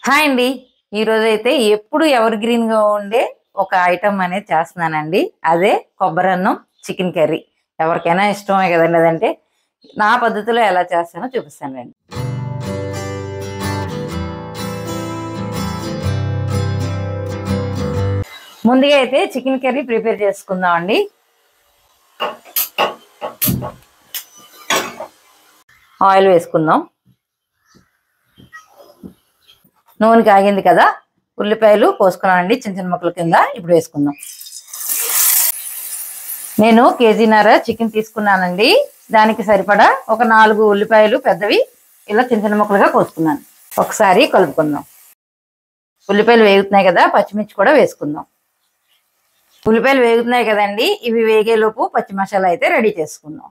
Hi అండి. ఈరోజైతే ఎప్పుడు ఎవర్ గ్రీన్‌గా ఉండే ఒక ఐటెమ్ అనేది చేస్తున్నానండి. అదే కొబ్బరన్నం, చికెన్ కర్రీ. ఎవరికైనా ఇష్టమే కదండీ అదంటే. నా పద్ధతిలో ఎలా చేస్తానో చూపిస్తానండి. ముందుగా అయితే చికెన్ కర్రీ ప్రిపేర్ చేసుకుందామండి. ఆయిల్ వేసుకుందాం. నూనె కాగింది కదా, ఉల్లిపాయలు కోసుకున్నానండి చిన్న చిన్న ముక్కల కింద. ఇప్పుడు వేసుకుందాం. నేను కేజీన్నర చికెన్ తీసుకున్నానండి. దానికి సరిపడా ఒక 4 ఉల్లిపాయలు పెద్దవి ఇలా చిన్న చిన్న ముక్కలుగా కోసుకున్నాను. ఒకసారి కలుపుకుందాం. ఉల్లిపాయలు వేగుతున్నాయి కదా, పచ్చిమిర్చి కూడా వేసుకుందాం. ఉల్లిపాయలు వేగుతున్నాయి కదండి, ఇవి వేగేలోపు పచ్చి మసాలా అయితే రెడీ చేసుకుందాం.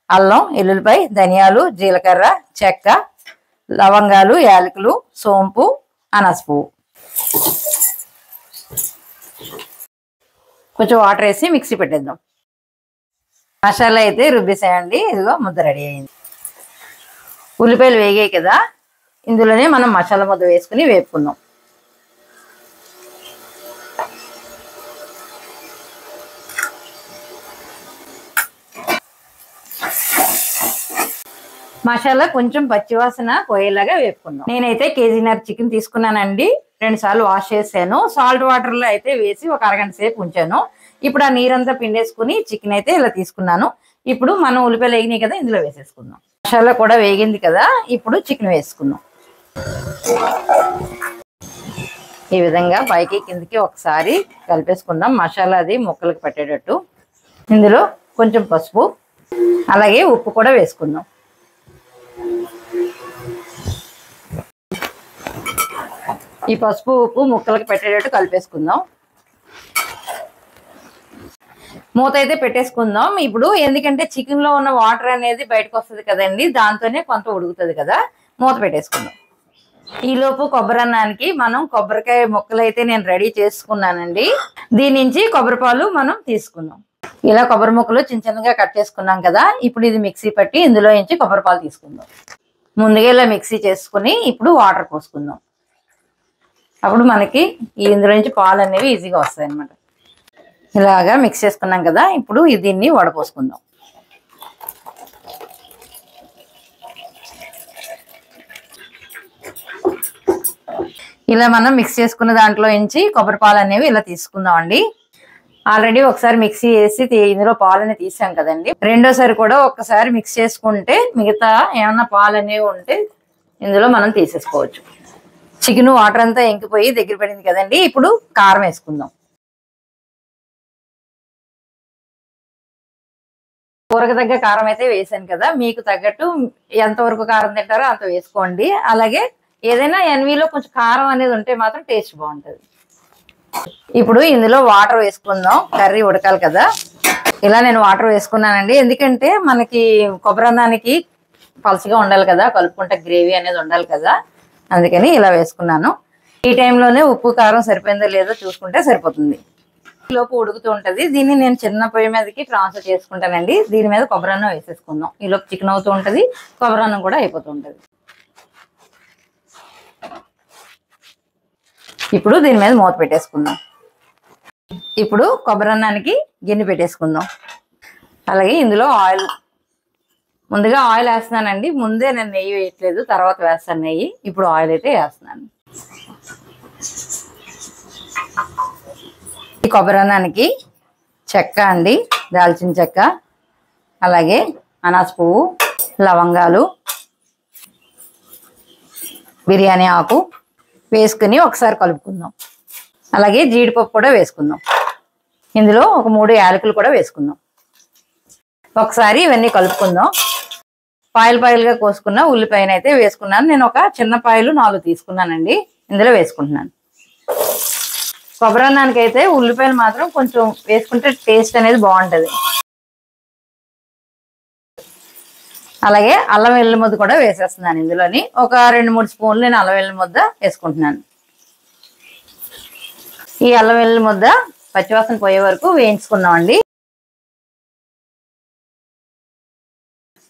అల్లం, ఎల్లుల్లిపాయ, ధనియాలు, జీలకర్ర, చెక్క, లవంగాలు, యాలకులు, సోంపు, అనాస పువ్వు. కొంచెం వాటర్ వేసి మిక్సీ పెట్టేద్దాం. మసాలా అయితే రుబ్బేసాయండి. ఇదిగో ముద్ద రెడీ అయింది. ఉల్లిపాయలు వేగాయి కదా, ఇందులోనే మనం మసాలా ముద్ద వేసుకుని వేపుకుందాం. మసాలా కొంచెం పచ్చివాసన పోయేలాగా వేపుకుందాం. నేనైతే కేజీన్నర చికెన్ తీసుకున్నానండి. 2 సార్లు వాష్ చేశాను. సాల్ట్ వాటర్ లో అయితే వేసి ఒక అరగంట సేపు ఉంచాను. ఇప్పుడు ఆ నీరంతా పిండేసుకుని చికెన్ అయితే ఇలా తీసుకున్నాను. ఇప్పుడు మనం ఉల్లిపాయలు వేగినాయి కదా, ఇందులో వేసేసుకుందాం. మసాలా కూడా వేగింది కదా, ఇప్పుడు చికెన్ వేసుకుందాం. ఈ విధంగా పైకి కిందకి ఒకసారి కలిపేసుకుందాం. మసాలా అది ముక్కలకు పట్టేటట్టు. ఇందులో కొంచెం పసుపు అలాగే ఉప్పు కూడా వేసుకుందాం. ఈ పసుపు ఉప్పు ముక్కలకు పెట్టేటట్టు కలిపేసుకుందాం. మూత అయితే పెట్టేసుకుందాం. ఇప్పుడు ఎందుకంటే చికెన్ లో ఉన్న వాటర్ అనేది బయటకు వస్తుంది కదండి, దాంతోనే కొంత ఉడుకుతుంది కదా. మూత పెట్టేసుకుందాం. ఈలోపు కొబ్బరన్నానికి మనం కొబ్బరికాయ ముక్కలు అయితే నేను రెడీ చేసుకున్నానండి. దీని నుంచి కొబ్బరి పాలు మనం తీసుకుందాం. ఇలా కొబ్బరి ముక్కలు చిన్న చిన్నగా కట్ చేసుకున్నాం కదా, ఇప్పుడు ఇది మిక్సీ పట్టి ఇందులో నుంచి కొబ్బరి పాలు తీసుకుందాం. ముందుగా ఇలా మిక్సీ చేసుకుని ఇప్పుడు వాటర్ పోసుకుందాం. అప్పుడు మనకి ఇందులో నుంచి పాలు అనేవి ఈజీగా వస్తాయి అన్నమాట. ఇలాగా మిక్స్ చేసుకున్నాం కదా, ఇప్పుడు దీన్ని వడపోసుకుందాం. ఇలా మనం మిక్స్ చేసుకున్న దాంట్లో నుంచి కొబ్బరి పాలు అనేవి ఇలా తీసుకుందాం అండి. ఆల్రెడీ ఒకసారి మిక్సీ వేసి ఇందులో పాలని తీసాం కదండి. రెండోసారి కూడా ఒక్కసారి మిక్స్ చేసుకుంటే మిగతా ఏమన్నా పాలు అనేవి ఉంటే ఇందులో మనం తీసేసుకోవచ్చు. చికెన్ వాటర్ అంతా ఎంకిపోయి దగ్గర పడింది కదండి. ఇప్పుడు కారం వేసుకుందాం. కూరకు తగ్గ కారం అయితే వేసాను కదా, మీకు తగ్గట్టు ఎంతవరకు కారం తింటారో అంత వేసుకోండి. అలాగే ఏదైనా ఎన్వీలో కొంచెం కారం అనేది ఉంటే మాత్రం టేస్ట్ బాగుంటుంది. ఇప్పుడు ఇందులో వాటర్ వేసుకుందాం. కర్రీ ఉడకాలి కదా. ఇలా నేను వాటర్ వేసుకున్నానండి. ఎందుకంటే మనకి కొబ్బరి అన్నానికి పలుచగా ఉండాలి కదా, కలుపుకుంటే గ్రేవీ అనేది ఉండాలి కదా, అందుకని ఇలా వేసుకున్నాను. ఈ టైంలోనే ఉప్పు కారం సరిపోయిందో లేదో చూసుకుంటే సరిపోతుంది. ఈలోపు ఉడుకుతూ ఉంటుంది. దీన్ని నేను చిన్న పొయ్యి మీదకి ట్రాన్స్ఫర్ చేసుకుంటానండి. దీని మీద కొబ్బరి అన్నం వేసేసుకుందాం. ఈలోపు చికెన్ అవుతూ ఉంటుంది, కొబ్బరి అన్నం కూడా అయిపోతూ ఉంటుంది. ఇప్పుడు దీని మీద మూత పెట్టేసుకుందాం. ఇప్పుడు కొబ్బరి అన్నానికి గిన్నె పెట్టేసుకుందాం. అలాగే ఇందులో ఆయిల్, ముందుగా ఆయిల్ వేస్తున్నానండి. ముందే నేను నెయ్యి వేయట్లేదు, తర్వాత వేస్తాను నెయ్యి. ఇప్పుడు ఆయిల్ అయితే వేస్తున్నాను. ఈ కొబ్బరి అన్నానికి చెక్క అండి, దాల్చిన చెక్క, అలాగే అనాస పువ్వు, లవంగాలు, బిర్యానీ ఆకు వేసుకుని ఒకసారి కలుపుకుందాం. అలాగే జీడిపప్పు కూడా వేసుకుందాం. ఇందులో ఒక 3 యాలకులు కూడా వేసుకుందాం. ఒకసారి ఇవన్నీ కలుపుకుందాం. పాయలుగా కోసుకున్న ఉల్లిపాయను అయితే వేసుకున్నాను. నేను ఒక చిన్న పాయలు 4 తీసుకున్నానండి, ఇందులో వేసుకుంటున్నాను. కొబ్బరి అన్నానికి అయితే ఉల్లిపాయలు మాత్రం కొంచెం వేసుకుంటే టేస్ట్ అనేది బాగుంటుంది. అలాగే అల్లం వెల్లుల్లి ముద్ద కూడా వేసేస్తున్నాను. ఇందులోని ఒక 2-3 స్పూన్లు నేను అల్లం వెల్లుల్లి ముద్ద వేసుకుంటున్నాను. ఈ అల్లం వెల్లుల్లి ముద్ద పచ్చివాసన పోయే వరకు వేయించుకుందాం అండి.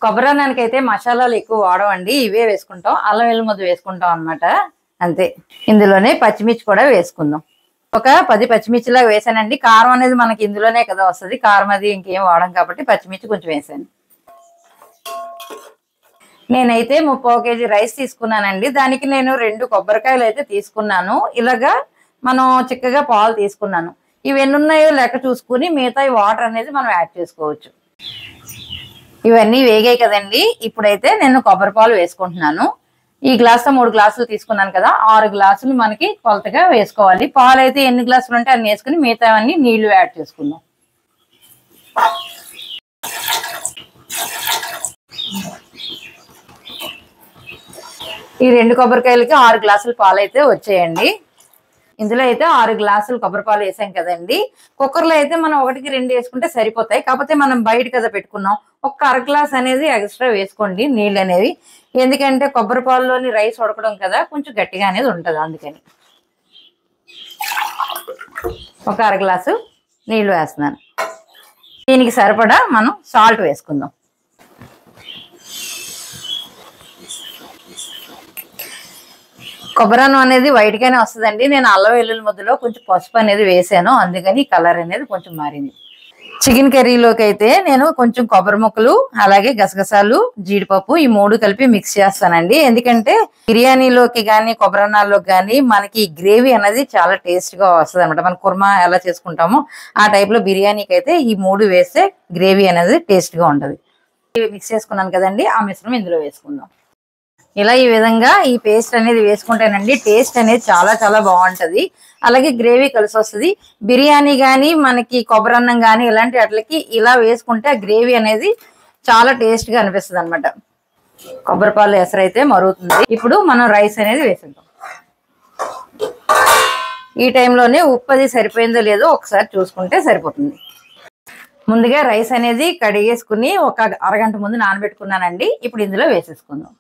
కొబ్బరి అన్నానికి అయితే మసాలాలు ఎక్కువ వాడమండి, ఇవే వేసుకుంటాం. అల్లం వెల్లుల్లి ముద్ద వేసుకుంటాం అన్నమాట. అంతే. ఇందులోనే పచ్చిమిర్చి కూడా వేసుకుందాం. ఒక 10 పచ్చిమిర్చిలాగా వేసానండి. కారం అనేది మనకి ఇందులోనే కదా వస్తుంది, కారం అది ఇంకేం వాడం కాబట్టి పచ్చిమిర్చి కొంచెం వేసాను. నేనైతే 3/4 కేజీ రైస్ తీసుకున్నానండి. దానికి నేను 2 కొబ్బరికాయలు అయితే తీసుకున్నాను. ఇలాగా మనం చిక్కగా పాలు తీసుకున్నాను. ఇవి ఎన్ని ఉన్నాయో లెక్క చూసుకుని మిగతా వాటర్ అనేది మనం యాడ్ చేసుకోవచ్చు. ఇవన్నీ వేగాయి కదండి. ఇప్పుడైతే నేను కొబ్బరి పాలు వేసుకుంటున్నాను. ఈ గ్లాస్తో 3 గ్లాసులు తీసుకున్నాను కదా, 6 గ్లాసులు మనకి కొలతగా వేసుకోవాలి. పాలు అయితే ఎన్ని గ్లాసులు ఉంటే అన్ని వేసుకుని మిగతా అన్ని నీళ్లు యాడ్ చేసుకుందాం. ఈ 2 కొబ్బరికాయలకి 6 గ్లాసులు పాలు అయితే వచ్చాయండి. ఇందులో అయితే 6 గ్లాసులు కొబ్బరి పాలు వేసాం కదండి. కుక్కర్లో అయితే మనం 1కి 2 వేసుకుంటే సరిపోతాయి. కాకపోతే మనం బయట కదా పెట్టుకున్నాం, ఒక అర గ్లాస్ అనేది ఎక్స్ట్రా వేసుకోండి నీళ్ళు అనేవి. ఎందుకంటే కొబ్బరి పాలులోని రైస్ ఉడకడం కదా, కొంచెం గట్టిగా అనేది ఉంటుంది. అందుకని ఒక అర గ్లాసు నీళ్లు వేస్తున్నాను. దీనికి సరిపడా మనం సాల్ట్ వేసుకుందాం. కొబ్బరన్నం అనేది వైట్గానే వస్తుందండి. నేను అల్లం వెల్లుల్లి ముద్దలో కొంచెం పసుపు అనేది వేసాను, అందుకని కలర్ అనేది కొంచెం మారింది. చికెన్ కర్రీలోకి అయితే నేను కొంచెం కొబ్బరి ముక్కలు, అలాగే గసగసాలు, జీడిపప్పు ఈ 3 కలిపి మిక్స్ చేస్తానండి. ఎందుకంటే బిర్యానీలోకి కానీ కొబ్బరన్నాల్లోకి కానీ మనకి గ్రేవీ అనేది చాలా టేస్ట్ గా వస్తుంది అనమాట. మన కుర్మా ఎలా చేసుకుంటామో ఆ టైప్ లో బిర్యానీకి అయితే ఈ 3 వేస్తే గ్రేవీ అనేది టేస్ట్ గా ఉంటది. మిక్స్ చేసుకున్నాను కదండి, ఆ మిశ్రమం ఇందులో వేసుకుందాం. ఇలా ఈ విధంగా ఈ పేస్ట్ అనేది వేసుకుంటేనండి టేస్ట్ అనేది చాలా చాలా బాగుంటది. అలాగే గ్రేవీ కలిసి వస్తుంది. బిర్యానీ కానీ మనకి కొబ్బరన్నం కానీ ఇలాంటి వాటికి ఇలా వేసుకుంటే ఆ గ్రేవీ అనేది చాలా టేస్ట్ గా అనిపిస్తుంది అనమాట. కొబ్బరిపాలు ఎసరైతే మరుగుతుంది. ఇప్పుడు మనం రైస్ అనేది వేసేద్దాం. ఈ టైంలోనే ఉప్పు అది సరిపోయిందో లేదో ఒకసారి చూసుకుంటే సరిపోతుంది. ముందుగా రైస్ అనేది కడిగేసుకుని ఒక అరగంట ముందు నానబెట్టుకున్నానండి. ఇప్పుడు ఇందులో వేసేసుకుందాం.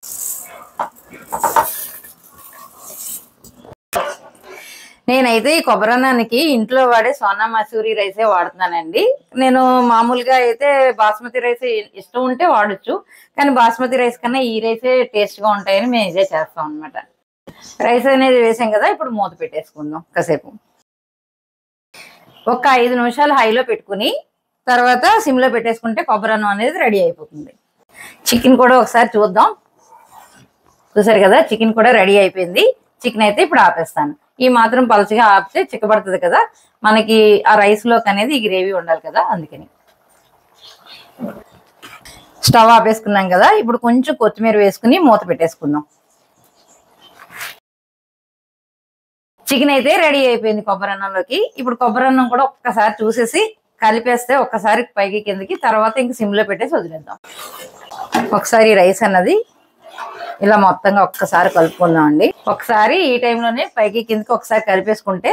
నేనైతే ఈ కొబ్బరన్నానికి ఇంట్లో వాడే సోనా మసూరి రైసే వాడుతున్నానండి. నేను మామూలుగా అయితే బాస్మతి రైస్ ఇష్టం ఉంటే వాడచ్చు, కానీ బాస్మతి రైస్ కన్నా ఈ రైసే టేస్ట్ గా ఉంటాయని మేము ఇదే చేస్తాం అనమాట. రైస్ అనేది వేసాం కదా, ఇప్పుడు మూత పెట్టేసుకుందాం. కాసేపు ఒక 5 నిమిషాలు హైలో పెట్టుకుని తర్వాత సిమ్లో పెట్టేసుకుంటే కొబ్బరన్నం అనేది రెడీ అయిపోతుంది. చికెన్ కూడా ఒకసారి చూద్దాం. చూసారు కదా, చికెన్ కూడా రెడీ అయిపోయింది. చికెన్ అయితే ఇప్పుడు ఆపేస్తాను. ఈ మాత్రం పలుచగా ఆపితే చిక్కబడుతుంది కదా, మనకి ఆ రైస్ లోకి అనేది ఈ గ్రేవీ ఉండాలి కదా, అందుకని. స్టవ్ ఆపేసుకున్నాం కదా, ఇప్పుడు కొంచెం కొత్తిమీర వేసుకుని మూత పెట్టేసుకుందాం. చికెన్ అయితే రెడీ అయిపోయింది కొబ్బరన్నంలోకి. ఇప్పుడు కొబ్బరన్నం కూడా ఒక్కసారి చూసేసి కలిపేస్తే ఒక్కసారి పైకి కిందకి, తర్వాత ఇంక సిమ్లో పెట్టేసి వదిలేద్దాం. ఒకసారి రైస్ అన్నది ఇలా మొత్తంగా ఒక్కసారి కలుపుకుందాం అండి. ఒకసారి ఈ టైంలోనే పైకి కిందకి ఒకసారి కలిపేసుకుంటే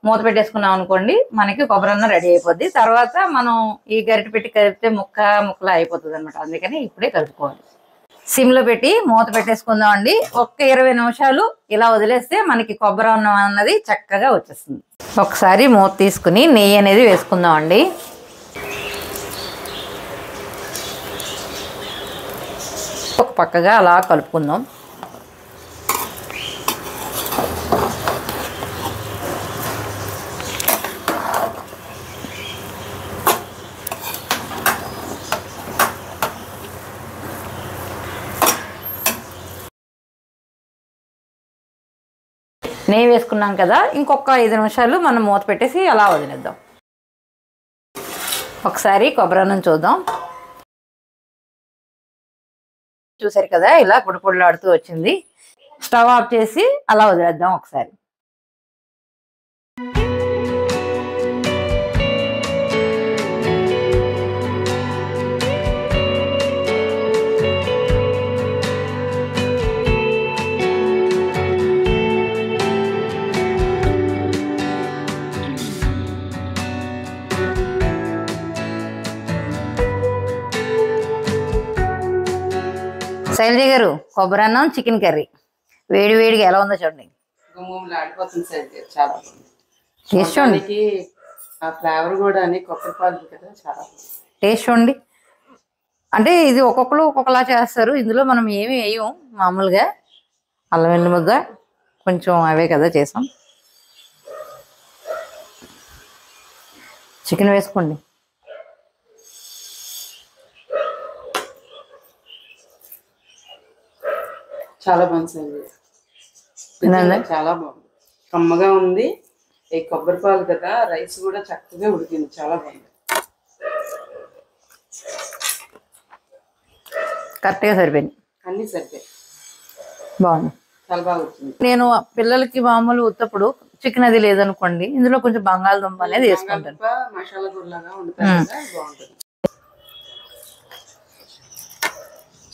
మూత పెట్టేసుకున్నాం అనుకోండి, మనకి కొబ్బరన్నం రెడీ అయిపోద్ది. తర్వాత మనం ఈ గరిటె పెట్టి కలిపితే ముక్కలా అయిపోతుంది అనమాట. అందుకని ఇప్పుడే కలుపుకోవాలి. సిమ్లో పెట్టి మూత పెట్టేసుకుందాం అండి. ఒక్క 20 నిమిషాలు ఇలా వదిలేస్తే మనకి కొబ్బరన్నం అన్నది చక్కగా వచ్చేస్తుంది. ఒకసారి మూత తీసుకుని నెయ్యి అనేది వేసుకుందాం అండి. ఒక పక్కగా అలా కలుపుకుందాం. నెయ్యి వేసుకున్నాం కదా, ఇంకొక 5 నిమిషాలు మనం మూత పెట్టేసి అలా వదిలేద్దాం. ఒకసారి కొబ్బరన్నం చూద్దాం. చూసారు కదా, ఇలా పొడిపొడిలాడుతూ వచ్చింది. స్టవ్ ఆఫ్ చేసి అలా వదిలేద్దాం ఒకసారి. శైలజ గారు, కొబ్బరన్నం చికెన్ కర్రీ వేడి వేడిగా ఎలా ఉందో చూడండి. చాలా టేస్ట్ చూడండి. ఆ ఫ్లేవర్ కూడా కొబ్బరి పాలు కదా, చాలా టేస్ట్ చూడండి. అంటే ఇది ఒక్కొక్కరు ఒక్కొక్కలా చేస్తారు. ఇందులో మనం ఏమి వేయం, మామూలుగా అల్లం వెల్లుల్లి ముద్ద, కొంచెం అవే కదా చేసాం. చికెన్ వేసుకోండి. చాలా బాగుంది, చాలా బాగుంది, కమ్మగా ఉంది. ఈ కొబ్బరి పాలు కదా, రైస్ కూడా చక్కగా ఉడికింది, చాలా బాగుంది. కరెక్ట్గా సరిపోయింది, అన్నీ సరిపోయి బాగుంది, చాలా బాగా వచ్చింది. నేను పిల్లలకి మామూలు ఉత్తప్పుడు చికెన్ అది లేదనుకోండి, ఇందులో కొంచెం బంగాళదుంప అనేది వేసుకుంటాను. మసాలా కూరలాగా ఉంటుంది కదా, బాగుంటుంది.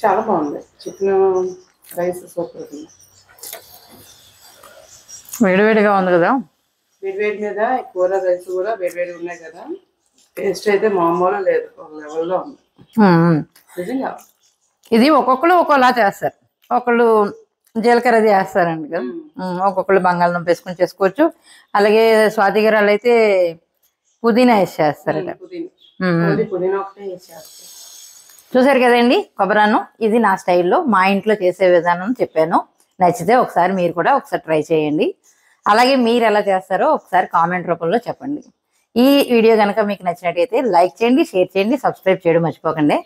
చాలా బాగుంది, చికెన్ రైస్ సూపర్ ఉంది. వేడివేడిగా ఉంది కదా, వేడివేడి మీద కూర రైస్ కూడా వేడివేడి ఉన్నాయి కదా, టేస్ట్ అయితే మామూలు లేదు, ఒక లెవెల్లో ఉంది నిజంగా. ఇది ఒక్కొక్కరు ఒక్కోలా చేస్తారు. ఒకళ్ళు జీలకర్ర అది వేస్తారండి కదా, ఒక్కొక్కళ్ళు బంగాళదుంప వేసుకొని చేసుకోవచ్చు. అలాగే స్వాతి గారు అయితే పుదీనా వేసి చేస్తారట. పుదీనా ఒకటే వేసి చేస్తారు. చూసారు కదండి కొబ్బరాను. ఇది నా స్టైల్లో మా ఇంట్లో చేసే విధానం చెప్పాను. నచ్చితే ఒకసారి మీరు కూడా ఒకసారి ట్రై చేయండి. అలాగే మీరు ఎలా చేస్తారో ఒకసారి కామెంట్ రూపంలో చెప్పండి. ఈ వీడియో కనుక మీకు నచ్చినట్టయితే లైక్ చేయండి, షేర్ చేయండి, సబ్స్క్రైబ్ చేయడం మర్చిపోకండి.